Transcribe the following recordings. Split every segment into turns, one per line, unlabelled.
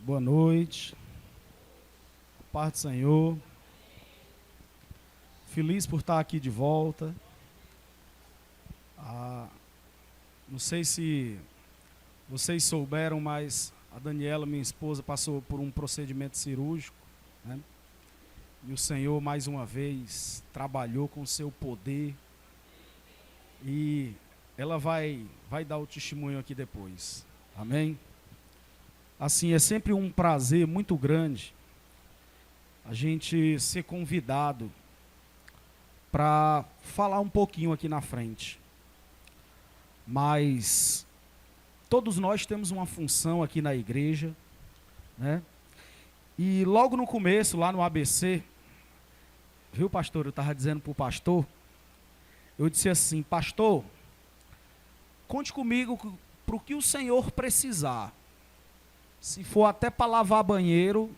Boa noite. Paz do Senhor. Feliz por estar aqui de volta. Não sei se vocês souberam, mas a Daniela, minha esposa, passou por um procedimento cirúrgico, né? E o Senhor, mais uma vez, trabalhou com o seu poder. E ela vai dar o testemunho aqui depois. Amém? Assim, é sempre um prazer muito grande a gente ser convidado para falar um pouquinho aqui na frente. Mas todos nós temos uma função aqui na igreja, né? E logo no começo, lá no ABC, viu, pastor? Eu estava dizendo para o pastor, eu disse assim: pastor, conte comigo para o que o Senhor precisar. Se for até para lavar banheiro,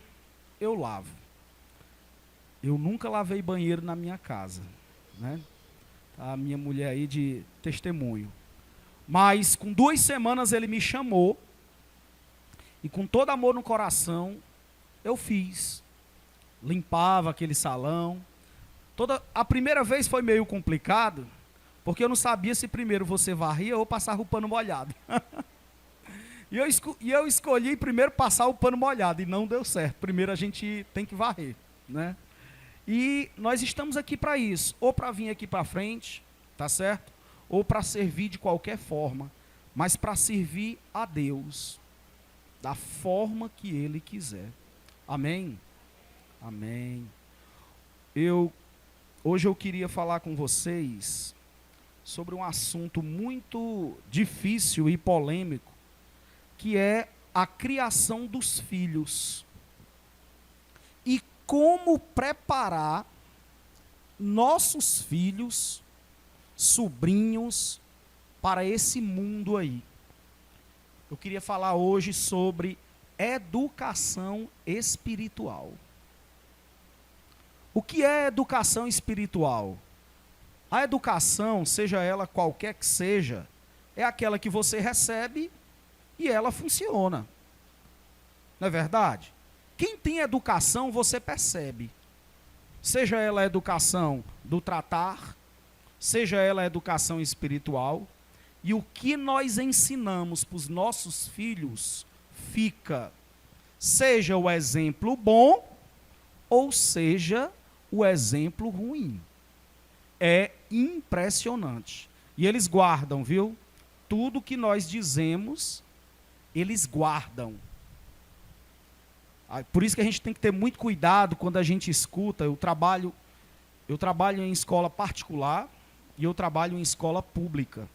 eu lavo. Eu nunca lavei banheiro na minha casa, né? A minha mulher aí de testemunho. Mas com 2 semanas ele me chamou, e com todo amor no coração, eu fiz. Limpava aquele salão. A primeira vez foi meio complicado, porque eu não sabia se primeiro você varria ou passava o pano molhado. E eu escolhi primeiro passar o pano molhado, e não deu certo. Primeiro a gente tem que varrer, né? E nós estamos aqui para isso, ou para vir aqui para frente, tá certo? Ou para servir de qualquer forma, mas para servir a Deus, da forma que Ele quiser. Amém? Amém. Hoje eu queria falar com vocês sobre um assunto muito difícil e polêmico, que é a criação dos filhos. E como preparar nossos filhos, sobrinhos, para esse mundo aí. Eu queria falar hoje sobre educação espiritual. O que é educação espiritual? A educação, seja ela qualquer que seja, é aquela que você recebe e ela funciona. Não é verdade? Quem tem educação, você percebe. Seja ela a educação do tratar, seja ela a educação espiritual, e o que nós ensinamos para os nossos filhos fica, seja o exemplo bom, ou seja o exemplo ruim. É impressionante. E eles guardam, viu? Tudo que nós dizemos, eles guardam. Por isso que a gente tem que ter muito cuidado quando a gente escuta. Eu trabalho em escola particular e eu trabalho em escola pública.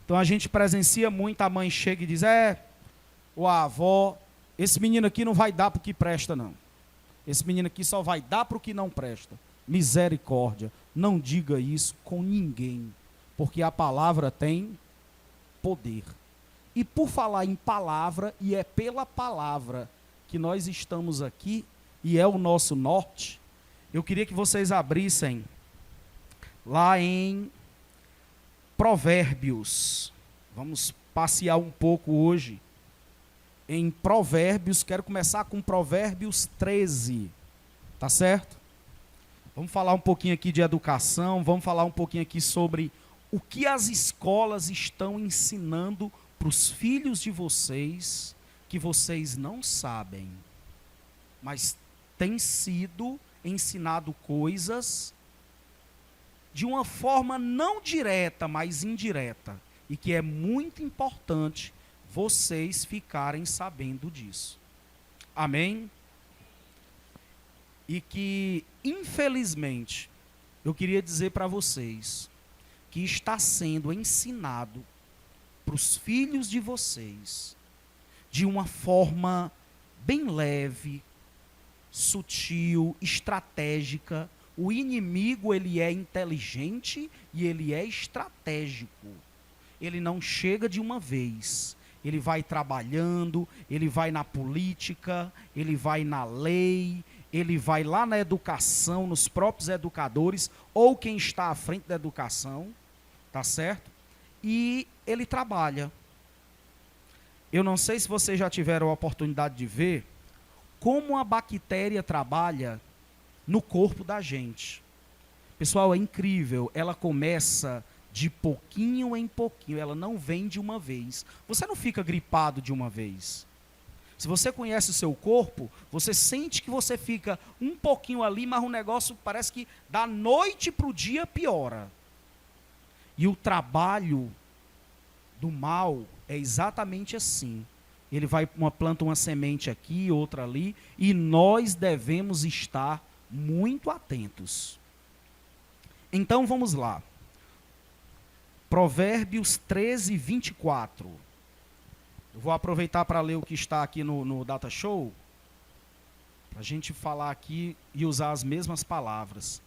Então a gente presencia muito, a mãe chega e diz: ou a avó, esse menino aqui não vai dar para o que presta, não. Esse menino aqui só vai dar para o que não presta. Misericórdia, não diga isso com ninguém, porque a palavra tem poder. E por falar em palavra, e é pela palavra que nós estamos aqui, e é o nosso norte, eu queria que vocês abrissem lá em Provérbios. Vamos passear um pouco hoje em Provérbios. Quero começar com Provérbios 13, tá certo? Vamos falar um pouquinho aqui de educação, vamos falar um pouquinho aqui sobre o que as escolas estão ensinando para os filhos de vocês, que vocês não sabem, mas tem sido ensinado coisas de uma forma não direta, mas indireta, e que é muito importante vocês ficarem sabendo disso. Amém? E que, infelizmente, eu queria dizer para vocês que está sendo ensinado para os filhos de vocês de uma forma bem leve, sutil, estratégica. O inimigo, ele é inteligente e ele é estratégico. Ele não chega de uma vez. Ele vai trabalhando, ele vai na política, ele vai na lei, ele vai lá na educação, nos próprios educadores, ou quem está à frente da educação, tá certo? E ele trabalha. Eu não sei se vocês já tiveram a oportunidade de ver como a bactéria trabalha no corpo da gente. Pessoal, é incrível. Ela começa de pouquinho em pouquinho. Ela não vem de uma vez. Você não fica gripado de uma vez. Se você conhece o seu corpo, você sente que você fica um pouquinho ali, mas o negócio parece que da noite para o dia piora. E o trabalho do mal é exatamente assim. Ele vai, planta uma semente aqui, outra ali, e nós devemos estar muito atentos. Então vamos lá. Provérbios 13, 24. Eu vou aproveitar para ler o que está aqui no Data Show, para a gente falar aqui e usar as mesmas palavras.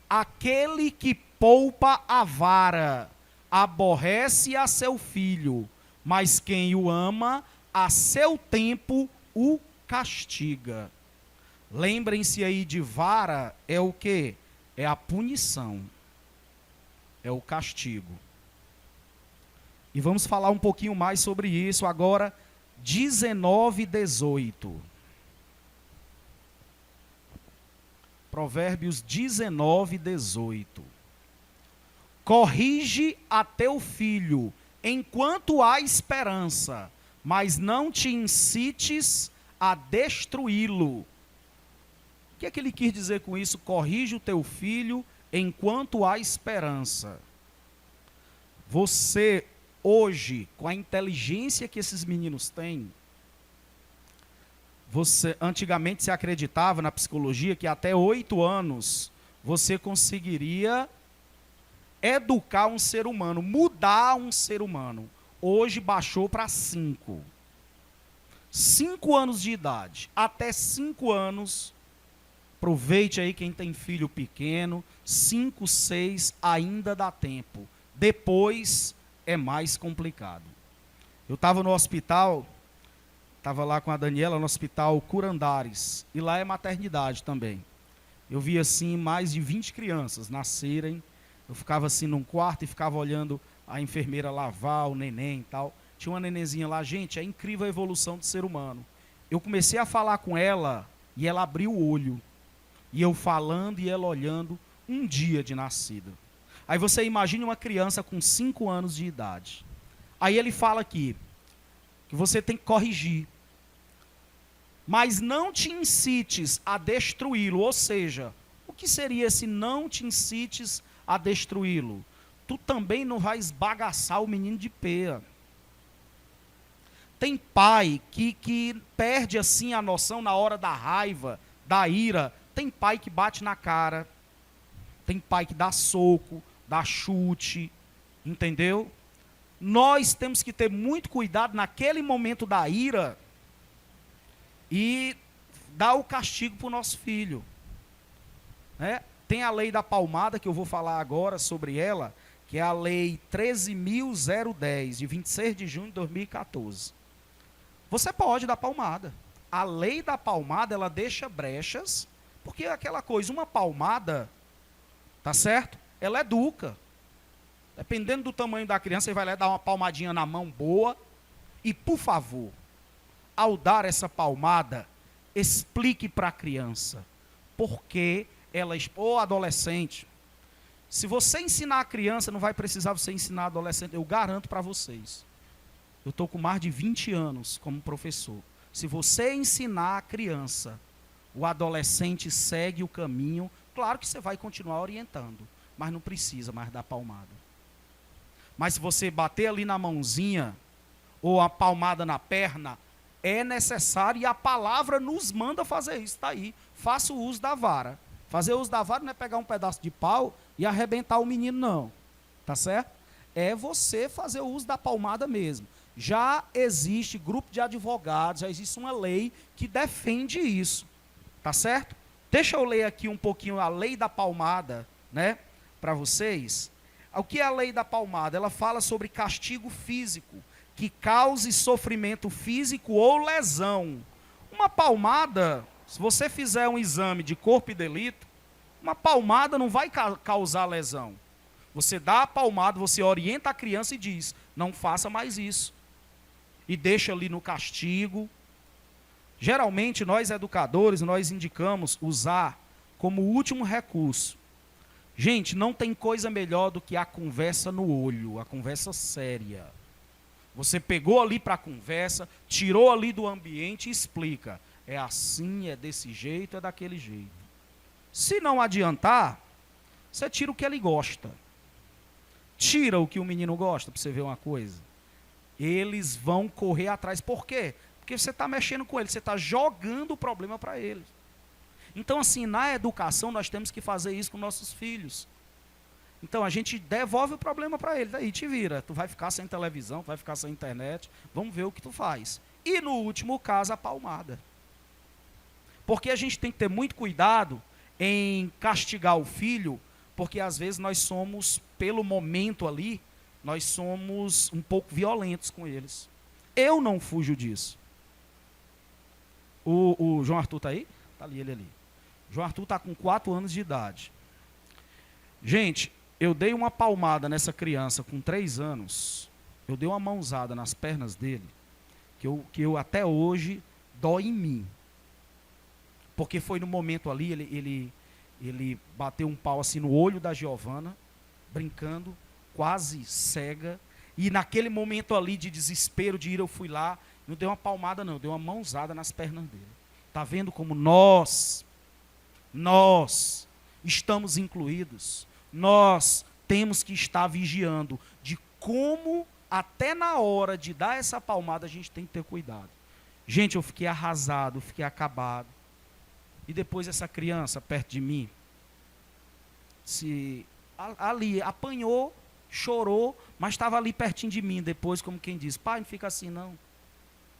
Aquele que poupa a vara, aborrece a seu filho, mas quem o ama, a seu tempo o castiga. Lembrem-se aí de vara, é o quê? É a punição, é o castigo. E vamos falar um pouquinho mais sobre isso agora, 19, 18. Provérbios 19, 18. Corrige a teu filho, enquanto há esperança, mas não te incites a destruí-lo. O que é que ele quis dizer com isso? Corrige o teu filho, enquanto há esperança. Você, hoje, com a inteligência que esses meninos têm, antigamente se acreditava na psicologia que até 8 anos você conseguiria educar um ser humano, mudar um ser humano. Hoje baixou para 5. 5 anos de idade. Até 5 anos, aproveite aí quem tem filho pequeno, 5, 6 ainda dá tempo. Depois é mais complicado. Eu estava no hospital, estava lá com a Daniela no hospital Curandares, e lá é maternidade também. Eu vi assim mais de 20 crianças nascerem, eu ficava assim num quarto e ficava olhando a enfermeira lavar o neném e tal. Tinha uma nenenzinha lá, gente, é incrível a evolução do ser humano. Eu comecei a falar com ela e ela abriu o olho. E eu falando e ela olhando, um dia de nascida. Aí você imagine uma criança com 5 anos de idade. Aí ele fala aqui, que você tem que corrigir. Mas não te incites a destruí-lo. Ou seja, o que seria esse não te incites a destruí-lo? Tu também não vai esbagaçar o menino de pé. Tem pai que perde assim a noção na hora da raiva, da ira. Tem pai que bate na cara. Tem pai que dá soco, dá chute. Entendeu? Nós temos que ter muito cuidado naquele momento da ira e dar o castigo para o nosso filho. Né? Tem a lei da palmada, que eu vou falar agora sobre ela, que é a lei 13.010, de 26 de junho de 2014. Você pode dar palmada. A lei da palmada, ela deixa brechas, porque é aquela coisa, uma palmada, tá certo? Ela educa. Dependendo do tamanho da criança, você vai lá dar uma palmadinha na mão boa. E, por favor, ao dar essa palmada, explique para a criança por que ela, ou adolescente. Se você ensinar a criança, não vai precisar você ensinar a adolescente, eu garanto para vocês. Eu estou com mais de 20 anos como professor. Se você ensinar a criança, o adolescente segue o caminho, claro que você vai continuar orientando, mas não precisa mais dar palmada. Mas se você bater ali na mãozinha, ou a palmada na perna, é necessário, e a palavra nos manda fazer isso, está aí. Faça o uso da vara. Fazer uso da vara não é pegar um pedaço de pau e arrebentar o menino, não. Tá certo? É você fazer o uso da palmada mesmo. Já existe grupo de advogados, já existe uma lei que defende isso. Tá certo? Deixa eu ler aqui um pouquinho a lei da palmada, né, para vocês. O que é a lei da palmada? Ela fala sobre castigo físico, que cause sofrimento físico ou lesão. Uma palmada, se você fizer um exame de corpo e delito, uma palmada não vai causar lesão. Você dá a palmada, você orienta a criança e diz, não faça mais isso. e deixa ali no castigo. Geralmente, nós educadores, nós indicamos usar como último recurso. Gente, não tem coisa melhor do que a conversa no olho, a conversa séria. Você pegou ali para a conversa, tirou ali do ambiente e explica. É assim, é desse jeito, é daquele jeito. Se não adiantar, você tira o que ele gosta. Tira o que o menino gosta, para você ver uma coisa. Eles vão correr atrás. Por quê? Porque você está mexendo com eles, você está jogando o problema para eles. Então, assim, na educação, nós temos que fazer isso com nossos filhos. Então, a gente devolve o problema para ele. Daí, te vira. Tu vai ficar sem televisão, vai ficar sem internet. Vamos ver o que tu faz. E, no último caso, a palmada. Porque a gente tem que ter muito cuidado em castigar o filho, porque, às vezes, nós somos, pelo momento ali, nós somos um pouco violentos com eles. Eu não fujo disso. O João Arthur está aí? Está ali, ele ali. João Arthur está com 4 anos de idade. Gente, eu dei uma palmada nessa criança com 3 anos. Eu dei uma mãozada nas pernas dele, que eu até hoje dói em mim. Porque foi no momento ali, ele bateu um pau assim no olho da Giovana, brincando, quase cega. E naquele momento ali de desespero, de ira, eu fui lá, não dei uma palmada não, eu dei uma mãozada nas pernas dele. Está vendo como nós estamos incluídos, nós temos que estar vigiando de como, até na hora de dar essa palmada, a gente tem que ter cuidado. Gente, eu fiquei arrasado, fiquei acabado. E depois essa criança perto de mim, ali apanhou, chorou, mas estava ali pertinho de mim depois, como quem diz, pai, não fica assim não.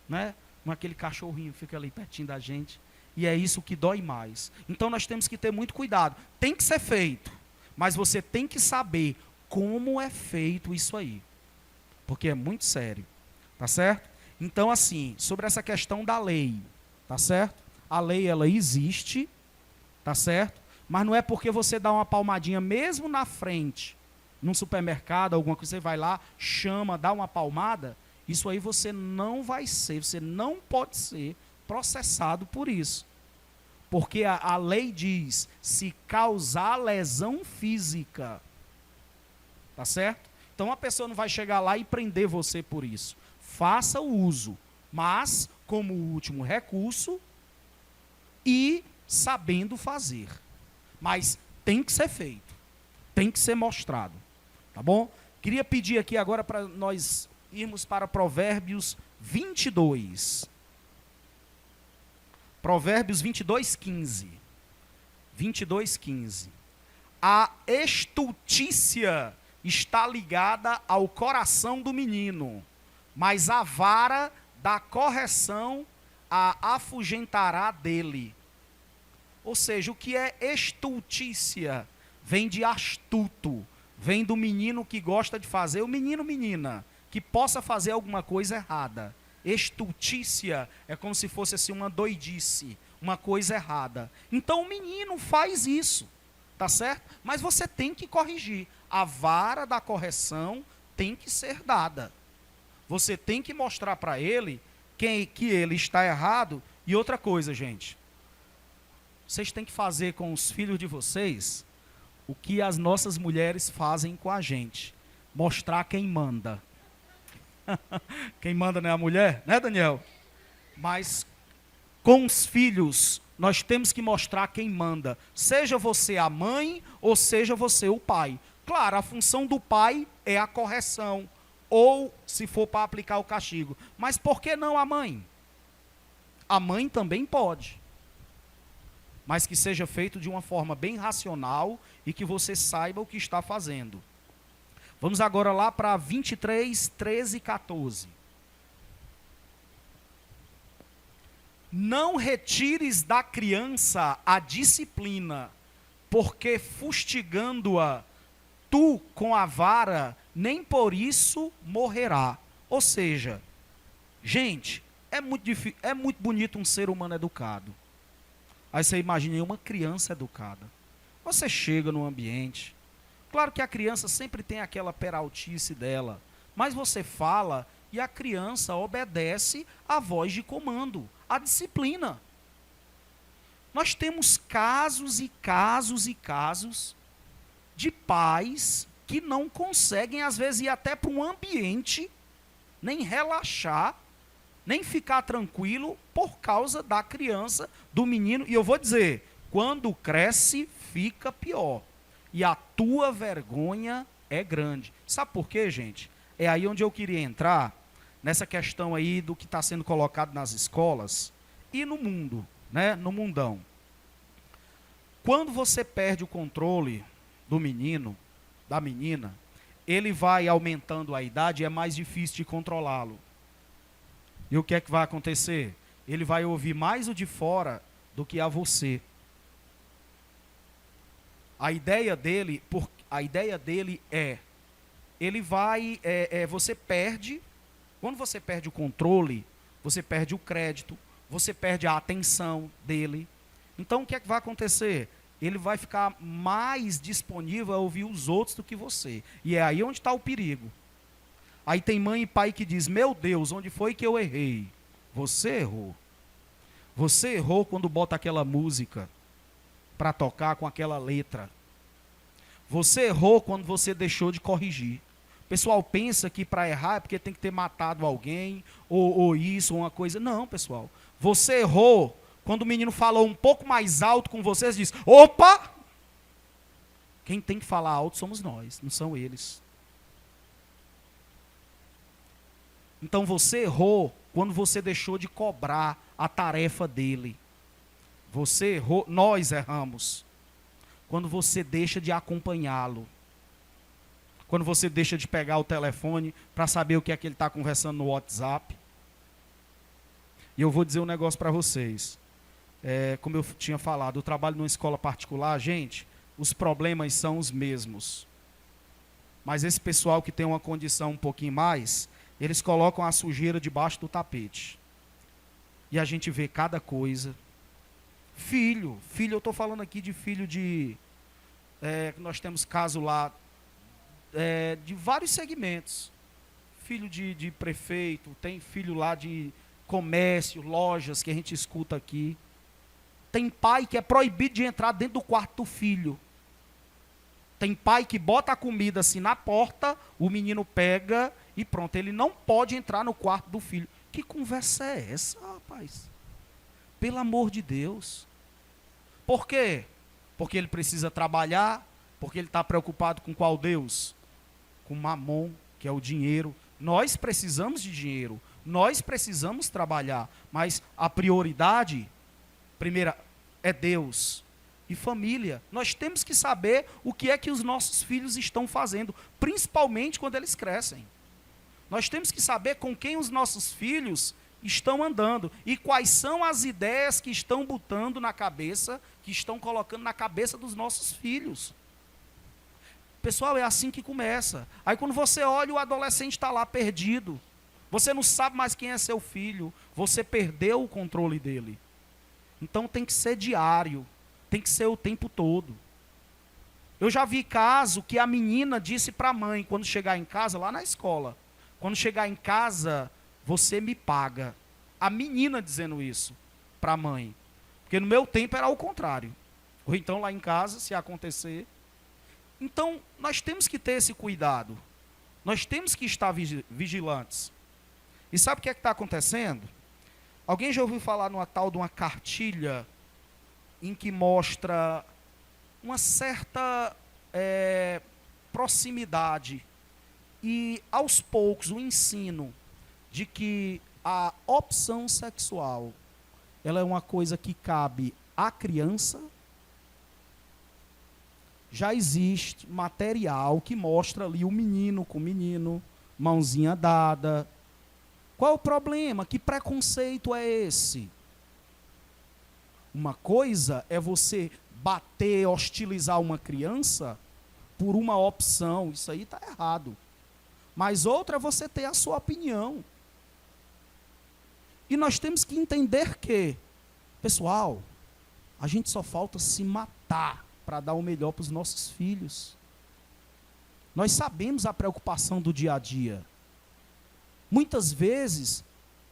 Né? Aquele cachorrinho fica ali pertinho da gente. E é isso que dói mais. Então nós temos que ter muito cuidado. Tem que ser feito, mas você tem que saber como é feito isso aí. Porque é muito sério. Tá certo? Então assim, sobre essa questão da lei, tá certo? A lei, ela existe, tá certo? Mas não é porque você dá uma palmadinha mesmo na frente, num supermercado, alguma coisa, você vai lá, chama, dá uma palmada, isso aí você não pode ser processado por isso. Porque a lei diz, se causar lesão física, tá certo? Então a pessoa não vai chegar lá e prender você por isso. Faça o uso, mas como último recurso e sabendo fazer. Mas tem que ser feito, tem que ser mostrado, tá bom? Queria pedir aqui agora para nós irmos para Provérbios 22. Provérbios 22:15. 22:15. A estultícia está ligada ao coração do menino, mas a vara da correção a afugentará dele. Ou seja, o que é estultícia? Vem de astuto, vem do menino que gosta de fazer, o menino, menina, que possa fazer alguma coisa errada. Estultícia é como se fosse assim uma doidice, uma coisa errada. Então o menino faz isso, tá certo? Mas você tem que corrigir. A vara da correção tem que ser dada. Você tem que mostrar para ele que ele está errado. E outra coisa, gente, vocês têm que fazer com os filhos de vocês o que as nossas mulheres fazem com a gente. Mostrar quem manda. Quem manda não é a mulher, né, Daniel? Mas com os filhos, nós temos que mostrar quem manda. Seja você a mãe ou seja você o pai. Claro, a função do pai é a correção. Ou, se for para aplicar o castigo. Mas por que não a mãe? A mãe também pode. Mas que seja feito de uma forma bem racional e que você saiba o que está fazendo. Vamos agora lá para 23, 13 e 14. Não retires da criança a disciplina, porque fustigando-a tu com a vara, nem por isso morrerá. Ou seja, gente, é muito bonito um ser humano educado. Aí você imagina uma criança educada. Você chega no ambiente, claro que a criança sempre tem aquela peraltice dela, mas você fala e a criança obedece à voz de comando, à disciplina. Nós temos casos e casos e casos de pais que não conseguem, às vezes, ir até para um ambiente, nem relaxar, nem ficar tranquilo por causa da criança, do menino. E eu vou dizer, quando cresce, fica pior. E a tua vergonha é grande. Sabe por quê, gente? É aí onde eu queria entrar, nessa questão aí do que está sendo colocado nas escolas e no mundo, né? No mundão. Quando você perde o controle do menino, da menina, ele vai aumentando a idade e é mais difícil de controlá-lo. E o que é que vai acontecer? Ele vai ouvir mais o de fora do que a você. A ideia dele é, ele vai, você perde, quando você perde o controle, você perde o crédito, você perde a atenção dele. Então o que é que vai acontecer? Ele vai ficar mais disponível a ouvir os outros do que você. E é aí onde está o perigo. Aí tem mãe e pai que diz, meu Deus, onde foi que eu errei? Você errou. Você errou quando bota aquela música para tocar com aquela letra. Você errou quando você deixou de corrigir. O pessoal pensa que para errar é porque tem que ter matado alguém, ou isso, ou uma coisa. Não, pessoal. Você errou quando o menino falou um pouco mais alto com você, você diz, opa! Quem tem que falar alto somos nós, não são eles. Então você errou quando você deixou de cobrar a tarefa dele. Você errou, nós erramos quando você deixa de acompanhá-lo. Quando você deixa de pegar o telefone para saber o que é que ele está conversando no WhatsApp. E eu vou dizer um negócio para vocês. Como eu tinha falado, eu trabalho numa escola particular, gente, os problemas são os mesmos. Mas esse pessoal que tem uma condição um pouquinho mais, eles colocam a sujeira debaixo do tapete. E a gente vê cada coisa. Filho, eu estou falando aqui de filho de... nós temos caso lá de vários segmentos. Filho de prefeito, tem filho lá de comércio, lojas que a gente escuta aqui. Tem pai que é proibido de entrar dentro do quarto do filho. Tem pai que bota a comida assim na porta, o menino pega e pronto, ele não pode entrar no quarto do filho. Que conversa é essa, rapaz? Pelo amor de Deus. Por quê? Porque ele precisa trabalhar, porque ele está preocupado com qual Deus? Com Mamon, que é o dinheiro. Nós precisamos de dinheiro, nós precisamos trabalhar, mas a prioridade, primeira, é Deus e família. Nós temos que saber o que é que os nossos filhos estão fazendo, principalmente quando eles crescem. Nós temos que saber com quem os nossos filhos estão andando e quais são as ideias que estão botando na cabeça, que estão colocando na cabeça dos nossos filhos. Pessoal, é assim que começa. Aí quando você olha, o adolescente está lá perdido. Você não sabe mais quem é seu filho. Você perdeu o controle dele. Então tem que ser diário. Tem que ser o tempo todo. Eu já vi caso que a menina disse para a mãe, quando chegar em casa, lá na escola, quando chegar em casa, você me paga. A menina dizendo isso para a mãe. Porque no meu tempo era o contrário. Ou então lá em casa, se acontecer. Então, nós temos que ter esse cuidado. Nós temos que estar vigilantes. E sabe o que é que está acontecendo? Alguém já ouviu falar numa tal de uma cartilha em que mostra uma certa proximidade e, aos poucos, o ensino de que a opção sexual ela é uma coisa que cabe à criança. Já existe material que mostra ali o menino com o menino, mãozinha dada. Qual é o problema? Que preconceito é esse? Uma coisa é você bater, hostilizar uma criança por uma opção. Isso aí está errado. Mas outra é você ter a sua opinião. E nós temos que entender que, pessoal, a gente só falta se matar para dar o melhor para os nossos filhos. Nós sabemos a preocupação do dia a dia. Muitas vezes,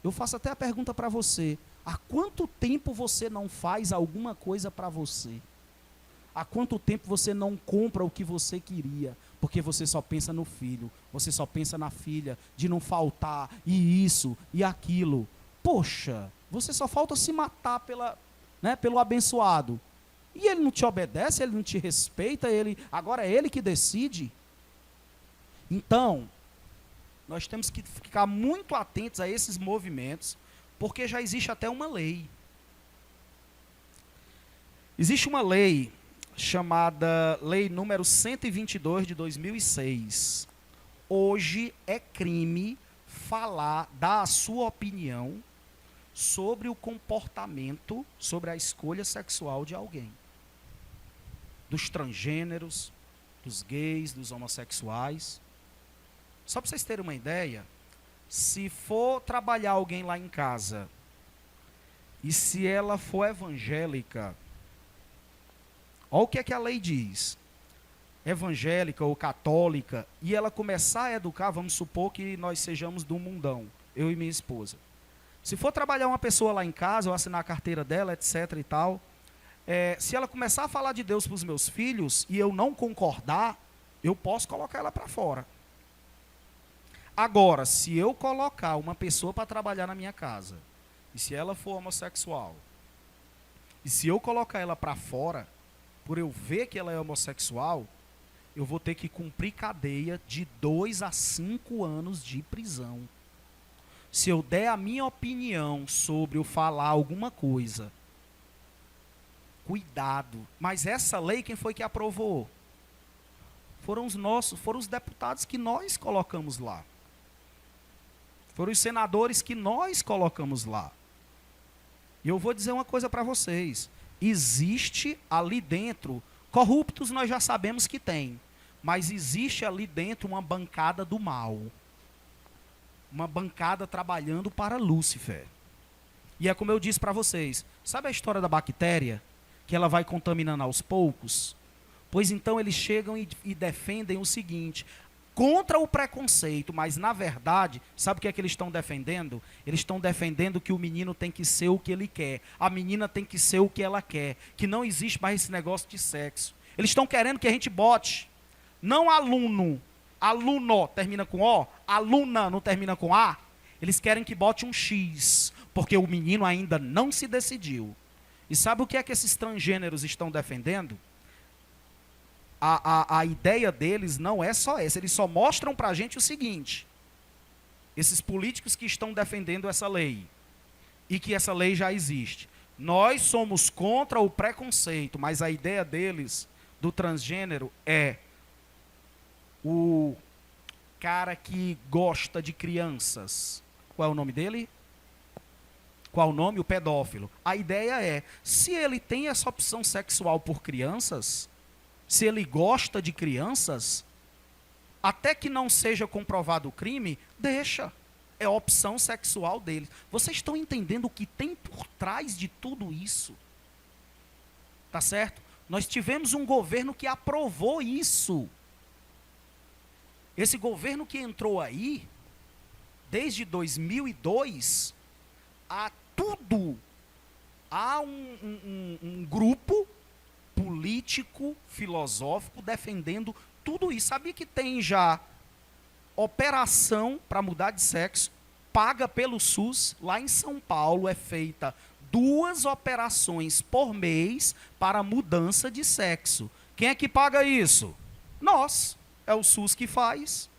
eu faço até a pergunta para você: há quanto tempo você não faz alguma coisa para você? Há quanto tempo você não compra o que você queria? Porque você só pensa no filho, você só pensa na filha, de não faltar, e isso, e aquilo. Poxa, você só falta se matar pelo abençoado. E ele não te obedece, ele não te respeita, agora é ele que decide. Então, nós temos que ficar muito atentos a esses movimentos, porque já existe até uma lei. Existe uma lei chamada Lei número 122 de 2006. Hoje é crime dar a sua opinião sobre o comportamento, sobre a escolha sexual de alguém. Dos transgêneros, dos gays, dos homossexuais. Só para vocês terem uma ideia, se for trabalhar alguém lá em casa, e se ela for evangélica, olha o que é que a lei diz. Evangélica ou católica, e ela começar a educar, vamos supor que nós sejamos do mundão, eu e minha esposa. Se for trabalhar uma pessoa lá em casa, eu assinar a carteira dela, etc e tal, se ela começar a falar de Deus para os meus filhos, e eu não concordar, eu posso colocar ela para fora. Agora, se eu colocar uma pessoa para trabalhar na minha casa, e se ela for homossexual, e se eu colocar ela para fora, por eu ver que ela é homossexual, eu vou ter que cumprir cadeia de 2 a 5 anos de prisão. Se eu der a minha opinião sobre eu falar alguma coisa, cuidado. Mas essa lei, quem foi que aprovou? Foram os deputados que nós colocamos lá. Foram os senadores que nós colocamos lá. E eu vou dizer uma coisa para vocês. Existe ali dentro, corruptos nós já sabemos que tem, mas existe ali dentro uma bancada do mal. Uma bancada trabalhando para Lúcifer. E é como eu disse para vocês, sabe a história da bactéria? Que ela vai contaminando aos poucos? Pois então eles chegam e defendem o seguinte, contra o preconceito, mas na verdade, sabe o que é que eles estão defendendo? Eles estão defendendo que o menino tem que ser o que ele quer, a menina tem que ser o que ela quer, que não existe mais esse negócio de sexo. Eles estão querendo que a gente bote, não aluno termina com O, aluna não termina com A, eles querem que bote um X, porque o menino ainda não se decidiu. E sabe o que é que esses transgêneros estão defendendo? A ideia deles não é só essa, eles só mostram para a gente o seguinte, esses políticos que estão defendendo essa lei, e que essa lei já existe, nós somos contra o preconceito, mas a ideia deles, do transgênero, é o cara que gosta de crianças. Qual é o nome dele? Qual o nome? O pedófilo. A ideia é, se ele tem essa opção sexual por crianças, se ele gosta de crianças, até que não seja comprovado o crime, deixa. É a opção sexual dele. Vocês estão entendendo o que tem por trás de tudo isso? Tá certo? Nós tivemos um governo que aprovou isso. Esse governo que entrou aí, desde 2002, há um grupo político, filosófico, defendendo tudo isso. Sabia que tem já operação para mudar de sexo, paga pelo SUS? Lá em São Paulo é feita 2 operações por mês para mudança de sexo. Quem é que paga isso? Nós. É o SUS que faz.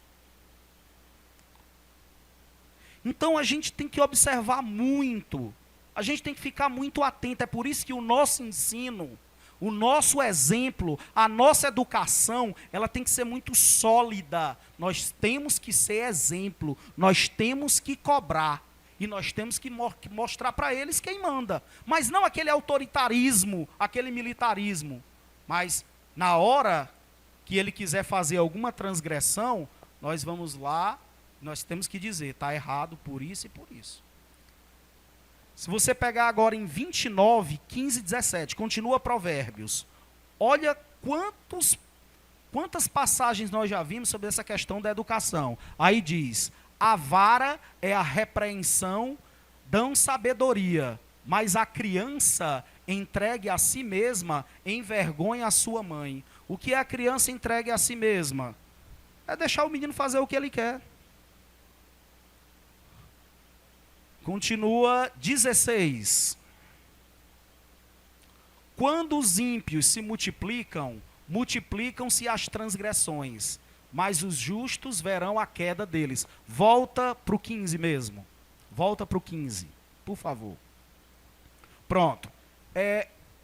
Então a gente tem que observar muito. A gente tem que ficar muito atento. É por isso que o nosso ensino, o nosso exemplo, a nossa educação, ela tem que ser muito sólida. Nós temos que ser exemplo, nós temos que cobrar. E nós temos que mostrar para eles quem manda. Mas não aquele autoritarismo, aquele militarismo. Mas na hora que ele quiser fazer alguma transgressão, nós vamos lá, nós temos que dizer, está errado por isso e por isso. Se você pegar agora em 29, 15 e 17, continua Provérbios. Olha quantas passagens nós já vimos sobre essa questão da educação. Aí diz, A vara é a repreensão, dão sabedoria, mas a criança entregue a si mesma envergonha a sua mãe. O que é a criança entregue a si mesma? É deixar o menino fazer o que ele quer. Continua 16. Quando os ímpios se multiplicam, multiplicam-se as transgressões, mas os justos verão a queda deles. Volta para o 15 mesmo. Volta para o 15, por favor. Pronto.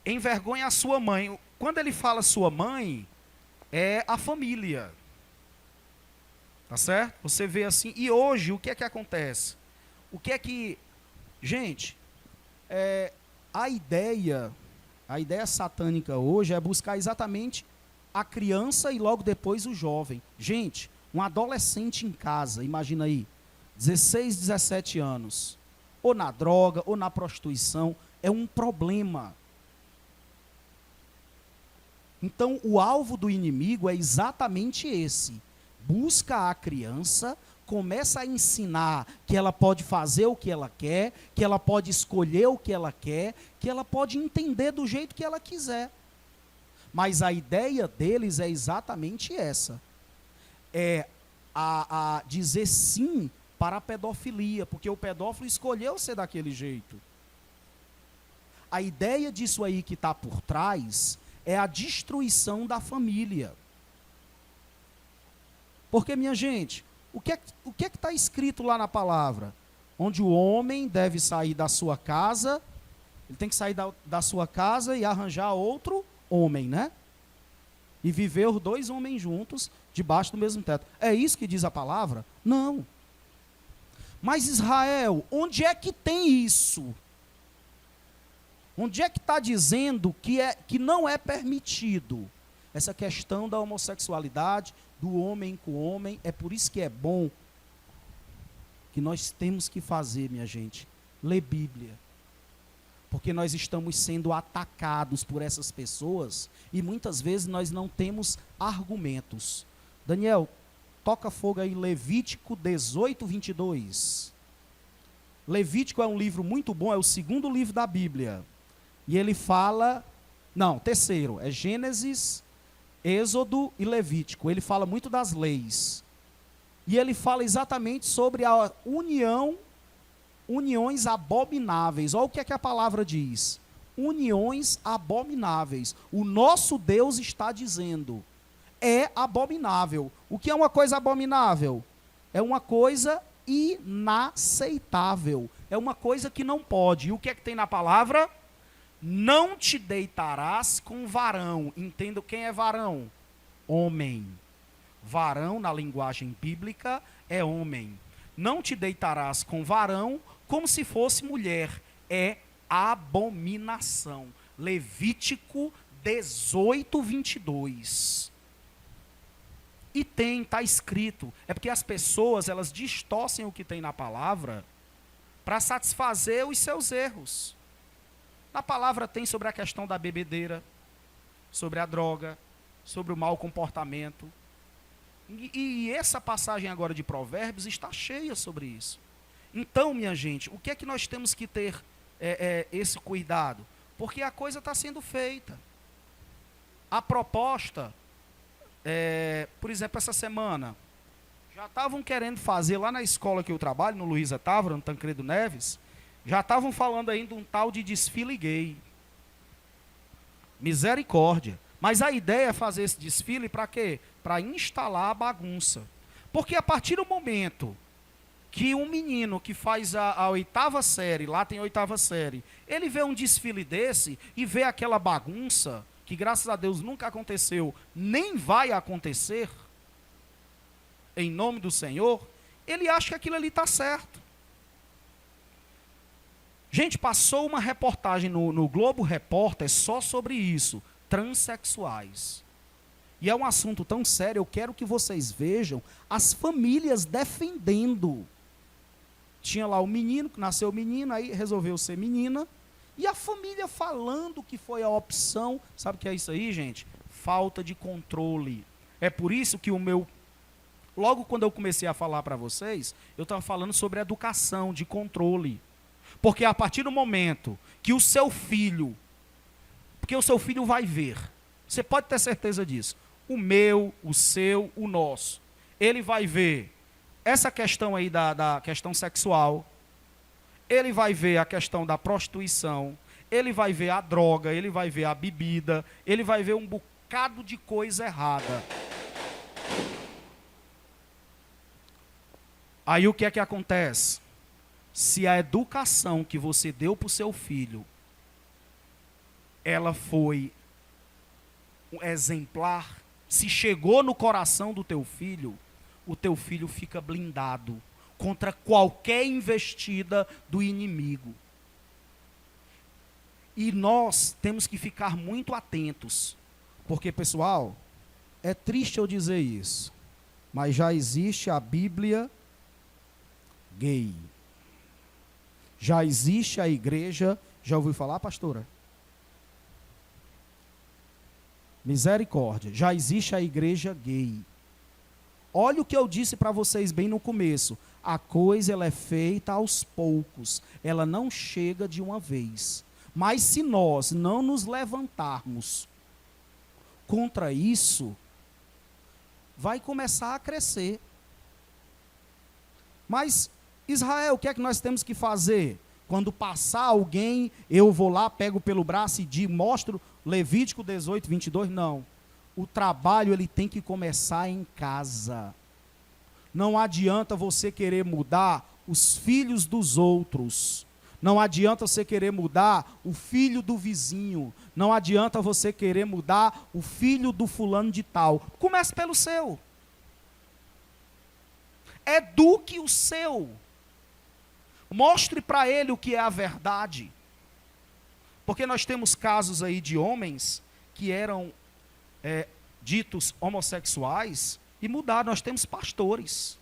Envergonha a sua mãe. Quando ele fala sua mãe, é a família. Tá certo? Você vê assim. E hoje, o que é que acontece? O que é que... Gente, a ideia satânica hoje é buscar exatamente a criança e logo depois o jovem. Gente, um adolescente em casa, imagina aí, 16, 17 anos, ou na droga, ou na prostituição, é um problema. Então, o alvo do inimigo é exatamente esse. Busca a criança, começa a ensinar que ela pode fazer o que ela quer, que ela pode escolher o que ela quer, que ela pode entender do jeito que ela quiser. Mas a ideia deles é exatamente essa. É a dizer sim para a pedofilia, porque o pedófilo escolheu ser daquele jeito. A ideia disso aí que está por trás é a destruição da família. Porque, minha gente, o que é que está escrito lá na palavra? Onde o homem deve sair da sua casa, ele tem que sair da sua casa e arranjar outro homem, né? E viver os dois homens juntos, debaixo do mesmo teto. É isso que diz a palavra? Não. Mas Israel, onde é que tem isso? Onde é que está dizendo que não é permitido essa questão da homossexualidade, do homem com homem? É por isso que é bom que nós temos que fazer, minha gente, ler Bíblia. Porque nós estamos sendo atacados por essas pessoas e muitas vezes nós não temos argumentos. Daniel, toca fogo aí, Levítico 18, 22. Levítico é um livro muito bom, é o segundo livro da Bíblia. E ele fala, terceiro, é Gênesis, Êxodo e Levítico. Ele fala muito das leis. E ele fala exatamente sobre a uniões abomináveis. Olha o que é que a palavra diz. Uniões abomináveis. O nosso Deus está dizendo, é abominável. O que é uma coisa abominável? É uma coisa inaceitável. É uma coisa que não pode. E o que é que tem na palavra? Não te deitarás com varão. Entenda quem é varão? Homem. Varão, na linguagem bíblica, é homem. Não te deitarás com varão como se fosse mulher. É abominação. Levítico 18, 22. E está escrito. É porque as pessoas, elas distorcem o que tem na palavra para satisfazer os seus erros. Na palavra tem sobre a questão da bebedeira, sobre a droga, sobre o mau comportamento. E essa passagem agora de Provérbios está cheia sobre isso. Então, minha gente, o que é que nós temos que ter esse cuidado? Porque a coisa está sendo feita. A proposta, por exemplo, essa semana, já estavam querendo fazer lá na escola que eu trabalho, no Luísa Távora, no Tancredo Neves, já estavam falando ainda um tal de desfile gay. Misericórdia. Mas a ideia é fazer esse desfile para quê? Para instalar a bagunça. Porque a partir do momento que um menino que faz a 8ª série, lá tem 8ª série, ele vê um desfile desse e vê aquela bagunça, que graças a Deus nunca aconteceu, nem vai acontecer, em nome do Senhor, ele acha que aquilo ali está certo. Gente, passou uma reportagem no Globo Repórter só sobre isso, transexuais. E é um assunto tão sério, eu quero que vocês vejam as famílias defendendo. Tinha lá o menino, que nasceu menino, aí resolveu ser menina, e a família falando que foi a opção. Sabe o que é isso aí, gente? Falta de controle. É por isso que o logo quando eu comecei a falar para vocês, eu estava falando sobre educação, de controle. Porque a partir do momento que o seu filho, porque o seu filho vai ver, você pode ter certeza disso, o meu, o seu, o nosso, ele vai ver essa questão aí da questão sexual, ele vai ver a questão da prostituição, ele vai ver a droga, ele vai ver a bebida, ele vai ver um bocado de coisa errada. Aí o que é que acontece? Se a educação que você deu para o seu filho, ela foi um exemplar, se chegou no coração do teu filho, o teu filho fica blindado contra qualquer investida do inimigo. E nós temos que ficar muito atentos, porque, pessoal, é triste eu dizer isso, mas já existe a Bíblia gay. Já existe a igreja, já ouviu falar, pastora? Misericórdia, já existe a igreja gay. Olha o que eu disse para vocês bem no começo. A coisa ela é feita aos poucos, ela não chega de uma vez. Mas se nós não nos levantarmos contra isso, vai começar a crescer. Mas, Israel, o que é que nós temos que fazer? Quando passar alguém, eu vou lá, pego pelo braço e mostro Levítico 18, 22, não. O trabalho ele tem que começar em casa. Não adianta você querer mudar os filhos dos outros. Não adianta você querer mudar o filho do vizinho. Não adianta você querer mudar o filho do fulano de tal. Comece pelo seu. Eduque o seu. Mostre para ele o que é a verdade. Porque nós temos casos aí de homens que eram ditos homossexuais e mudaram. Nós temos pastores.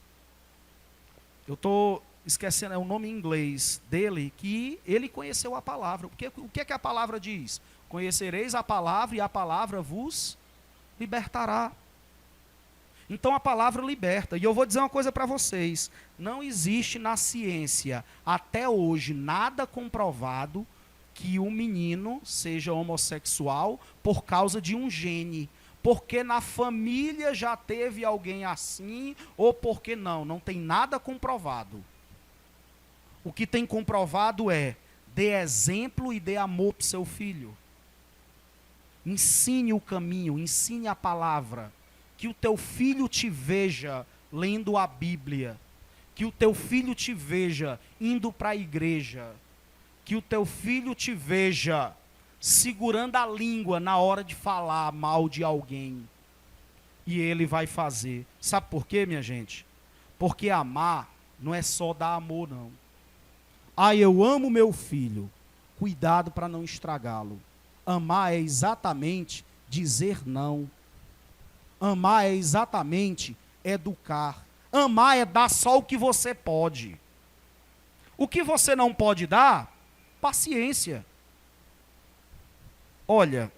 Eu estou esquecendo, é o nome em inglês dele, que ele conheceu a palavra. O que é que a palavra diz? Conhecereis a palavra e a palavra vos libertará. Então a palavra liberta. E eu vou dizer uma coisa para vocês. Não existe na ciência, até hoje, nada comprovado que o menino seja homossexual por causa de um gene. Porque na família já teve alguém assim, ou porque não tem nada comprovado. O que tem comprovado é, dê exemplo e dê amor para o seu filho. Ensine o caminho, ensine a palavra. Que o teu filho te veja lendo a Bíblia. Que o teu filho te veja indo para a igreja. Que o teu filho te veja segurando a língua na hora de falar mal de alguém. E ele vai fazer. Sabe por quê, minha gente? Porque amar não é só dar amor, não. Ah, eu amo meu filho. Cuidado para não estragá-lo. Amar é exatamente dizer não. Amar é exatamente educar. Amar é dar só o que você pode. O que você não pode dar, paciência. Olha,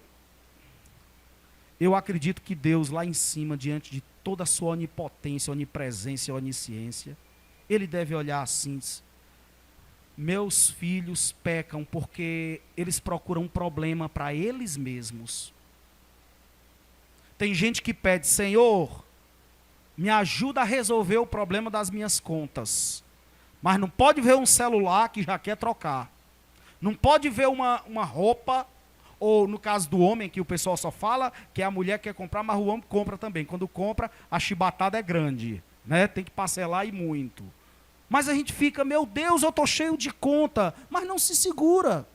eu acredito que Deus lá em cima, diante de toda a sua onipotência, onipresença, onisciência, Ele deve olhar assim, meus filhos pecam porque eles procuram um problema para eles mesmos. Tem gente que pede, Senhor, me ajuda a resolver o problema das minhas contas. Mas não pode ver um celular que já quer trocar. Não pode ver uma roupa, ou no caso do homem, que o pessoal só fala que a mulher quer comprar, mas o homem compra também. Quando compra, a chibatada é grande, né? Tem que parcelar e muito. Mas a gente fica, meu Deus, eu estou cheio de conta, mas não se segura.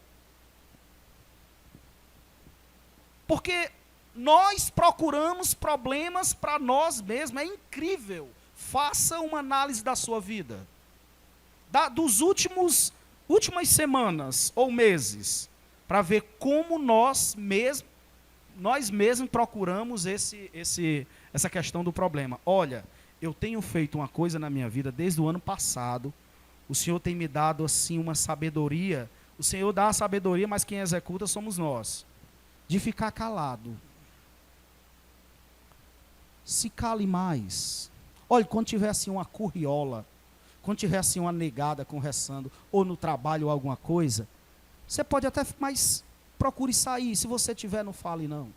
Porque nós procuramos problemas para nós mesmos, é incrível. Faça uma análise da sua vida. Dos últimas semanas ou meses, para ver como nós mesmos procuramos essa questão do problema. Olha, eu tenho feito uma coisa na minha vida desde o ano passado, o Senhor tem me dado assim uma sabedoria, o Senhor dá a sabedoria, mas quem executa somos nós, de ficar calado. Se cale mais, Olha, quando tiver assim uma curriola, quando tiver assim uma negada conversando, ou no trabalho ou alguma coisa, você pode até, mas procure sair. Se você tiver, não fale não.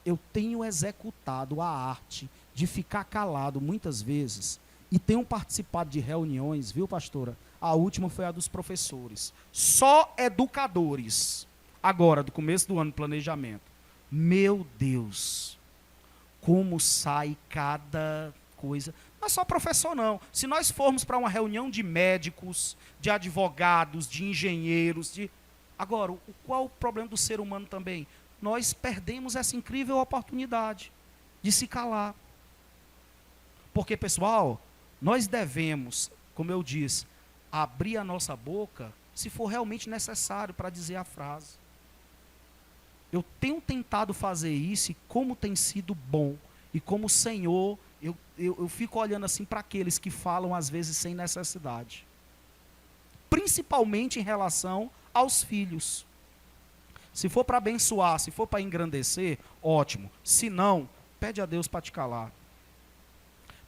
Eu tenho executado a arte de ficar calado muitas vezes e tenho participado de reuniões, viu, pastora? A última foi a dos professores. Só educadores. Agora, do começo do ano, planejamento. Meu Deus, como sai cada coisa. Não é só professor, não. Se nós formos para uma reunião de médicos, de advogados, de engenheiros, de... Agora, qual o problema do ser humano também? Nós perdemos essa incrível oportunidade de se calar. Porque, pessoal, nós devemos, como eu disse, abrir a nossa boca se for realmente necessário para dizer a frase. Eu tenho tentado fazer isso e como tem sido bom. E como o Senhor, eu fico olhando assim para aqueles que falam às vezes sem necessidade. Principalmente em relação aos filhos. Se for para abençoar, se for para engrandecer, ótimo. Se não, pede a Deus para te calar.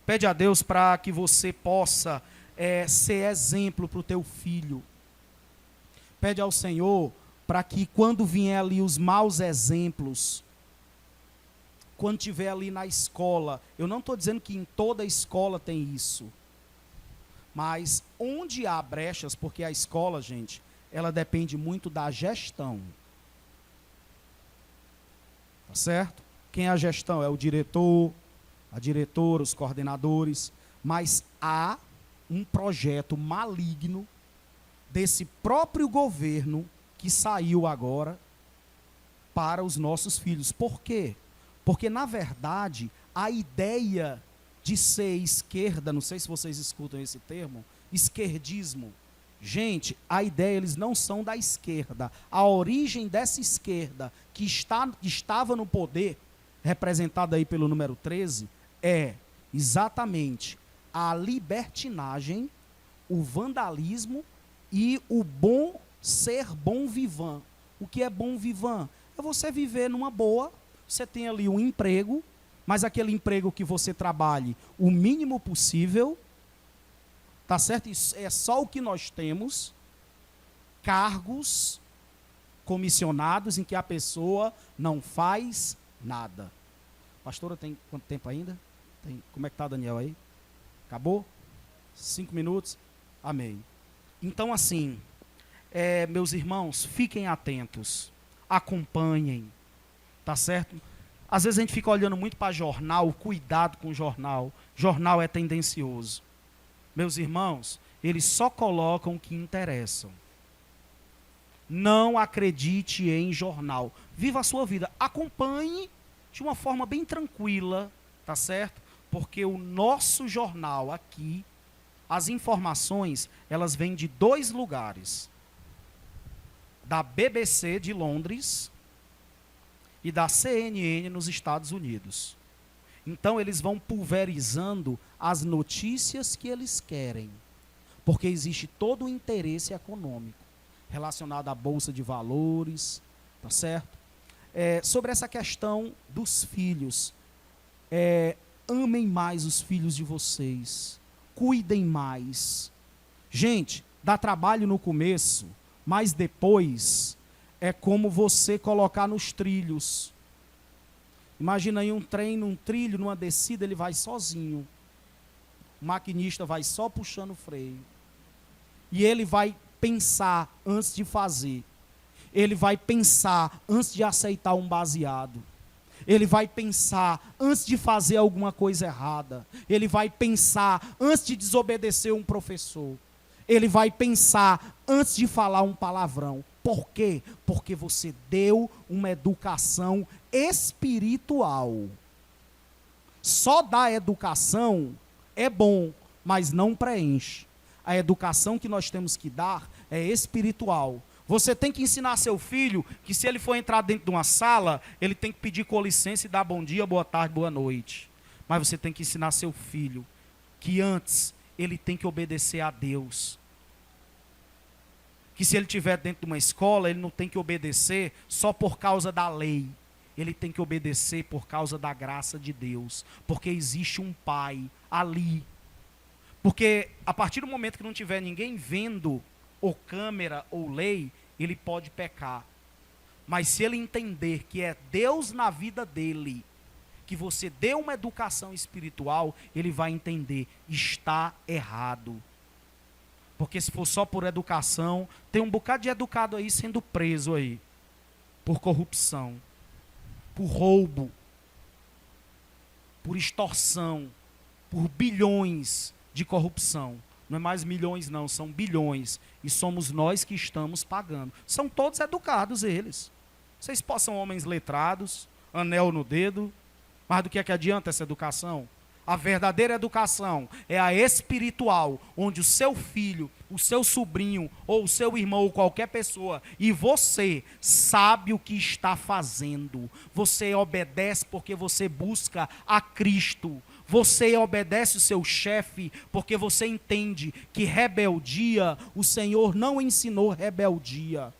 Pede a Deus para que você possa ser exemplo para o teu filho. Pede ao Senhor para que quando vier ali os maus exemplos, quando estiver ali na escola, eu não estou dizendo que em toda escola tem isso, mas onde há brechas, porque a escola, gente, ela depende muito da gestão. Tá certo? Quem é a gestão? É o diretor, a diretora, os coordenadores, mas há um projeto maligno desse próprio governo que saiu agora para os nossos filhos. Por quê? Porque, na verdade, a ideia de ser esquerda, não sei se vocês escutam esse termo, esquerdismo. Gente, a ideia, eles não são da esquerda. A origem dessa esquerda que estava no poder, representada aí pelo número 13, é exatamente a libertinagem, o vandalismo e o bom vivant. O que é bom vivant? É você viver numa boa, você tem ali um emprego, mas aquele emprego que você trabalhe o mínimo possível, tá certo? Isso é só o que nós temos, cargos comissionados em que a pessoa não faz nada. Pastora, tem quanto tempo ainda? Como é que está, Daniel, aí? Acabou? 5 minutos? Amém. Então, assim, meus irmãos, fiquem atentos, acompanhem, tá certo? Às vezes a gente fica olhando muito para jornal, cuidado com o jornal. Jornal é tendencioso. Meus irmãos, eles só colocam o que interessam. Não acredite em jornal. Viva a sua vida. Acompanhe de uma forma bem tranquila, tá certo? Porque o nosso jornal aqui, as informações, elas vêm de 2 lugares. Da BBC de Londres e da CNN nos Estados Unidos. Então, eles vão pulverizando as notícias que eles querem. Porque existe todo o interesse econômico relacionado à Bolsa de Valores, tá certo? Sobre essa questão dos filhos, amem mais os filhos de vocês, cuidem mais. Gente, dá trabalho no começo, mas depois é como você colocar nos trilhos. Imagina aí um trem num trilho, numa descida, ele vai sozinho. O maquinista vai só puxando o freio. E ele vai pensar antes de fazer. Ele vai pensar antes de aceitar um baseado. Ele vai pensar antes de fazer alguma coisa errada. Ele vai pensar antes de desobedecer um professor. Ele vai pensar antes de falar um palavrão. Por quê? Porque você deu uma educação espiritual. Só dar educação é bom, mas não preenche. A educação que nós temos que dar é espiritual. Você tem que ensinar seu filho que se ele for entrar dentro de uma sala, ele tem que pedir com licença e dar bom dia, boa tarde, boa noite. Mas você tem que ensinar seu filho que antes ele tem que obedecer a Deus. Que se ele estiver dentro de uma escola, ele não tem que obedecer só por causa da lei. ele tem que obedecer por causa da graça de Deus, porque existe um pai ali. Porque a partir do momento que não tiver ninguém vendo, ou câmera, ou lei, ele pode pecar. Mas se ele entender que é Deus na vida dele, que você dê uma educação espiritual, ele vai entender, está errado. Porque se for só por educação, tem um bocado de educado aí sendo preso aí, por corrupção, por roubo, por extorsão, por bilhões de corrupção. Não é mais milhões não, são bilhões. E somos nós que estamos pagando. São todos educados eles. Vocês são homens letrados, anel no dedo. Mas do que é que adianta essa educação? A verdadeira educação é a espiritual, onde o seu filho, o seu sobrinho, ou o seu irmão, ou qualquer pessoa, e você sabe o que está fazendo. Você obedece porque você busca a Cristo. Você obedece o seu chefe porque você entende que rebeldia, o Senhor não ensinou rebeldia.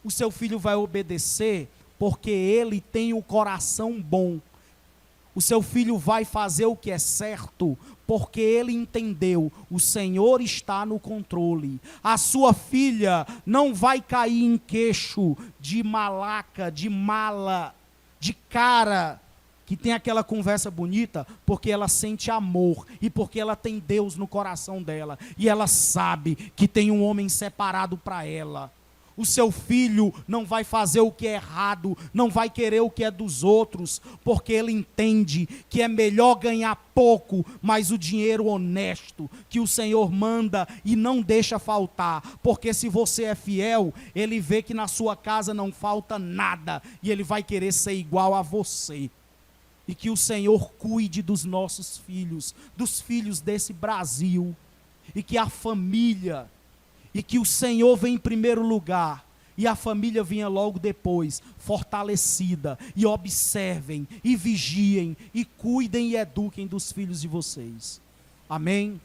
O seu filho vai obedecer porque ele tem o coração bom. O seu filho vai fazer o que é certo, porque ele entendeu, o Senhor está no controle. A sua filha não vai cair em queixo de malaca, de mala, de cara, que tem aquela conversa bonita, porque ela sente amor, e porque ela tem Deus no coração dela, e ela sabe que tem um homem separado para ela. O seu filho não vai fazer o que é errado, não vai querer o que é dos outros, porque ele entende que é melhor ganhar pouco, mas o dinheiro honesto, que o Senhor manda e não deixa faltar, porque se você é fiel, ele vê que na sua casa não falta nada, e ele vai querer ser igual a você. E que o Senhor cuide dos nossos filhos, dos filhos desse Brasil, e que a família... E que o Senhor venha em primeiro lugar, e a família vinha logo depois, fortalecida, e observem, e vigiem, e cuidem e eduquem dos filhos de vocês. Amém?